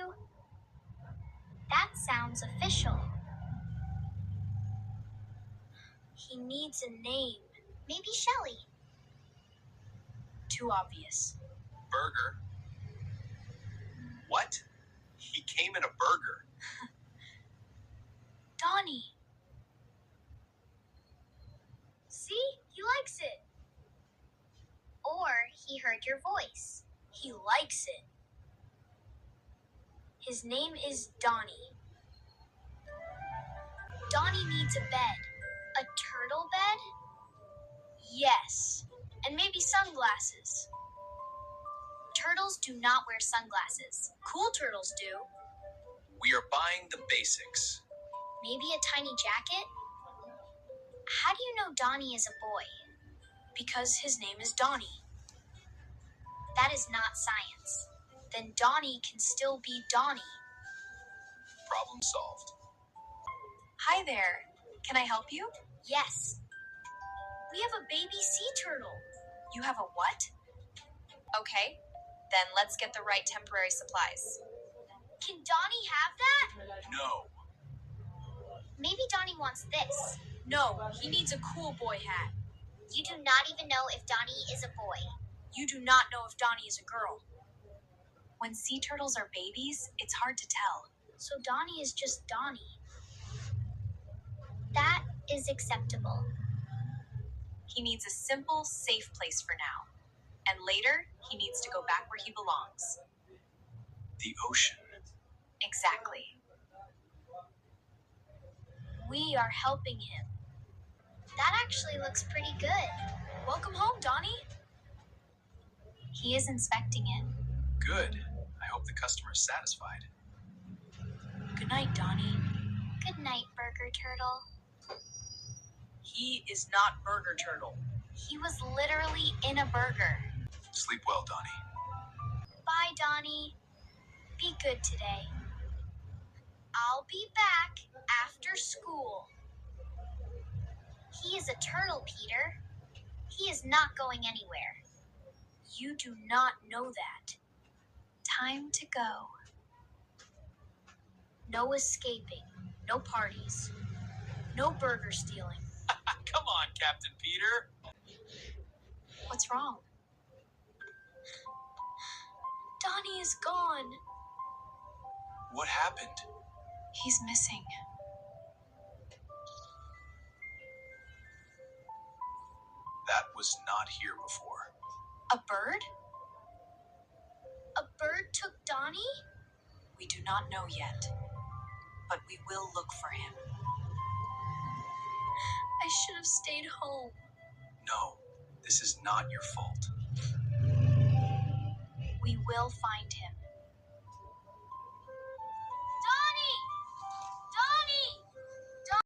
you? That sounds official. He needs a name. Maybe Shelly. Too obvious. Burger? What? He came in a burger. Donnie. See? He likes it. Or he heard your voice. He likes it. His name is Donnie. Donnie needs a bed. A turtle bed? Yes. And maybe sunglasses. Turtles do not wear sunglasses. Cool turtles do. We are buying the basics. Maybe a tiny jacket? How do you know Donnie is a boy? Because his name is Donnie. That is not science. Then Donnie can still be Donnie. Problem solved. Hi there. Can I help you? Yes. We have a baby sea turtle. You have a what? Okay, then let's get the right temporary supplies. Can Donnie have that? No. Maybe Donnie wants this. No, he needs a cool boy hat. You do not even know if Donnie is a boy. You do not know if Donnie is a girl. When sea turtles are babies, it's hard to tell. So Donnie is just Donnie. That is acceptable. He needs a simple, safe place for now. And later, he needs to go back where he belongs. The ocean. Exactly. We are helping him. That actually looks pretty good. Welcome home, Donnie. He is inspecting it. Good. I hope the customer is satisfied. Good night, Donnie. Good night, Burger Turtle. He is not Burger Turtle. He was literally in a burger. Sleep well, Donnie. Bye, Donnie. Be good today. I'll be back after school. He is a turtle, Peter. He is not going anywhere. You do not know that. Time to go. No escaping. No parties. No burger stealing. Come on, Captain Peter. What's wrong? Donnie is gone. What happened? He's missing. That was not here before. A bird? A bird took Donnie? We do not know yet, but we will look for him. I should have stayed home. No, this is not your fault. We will find him.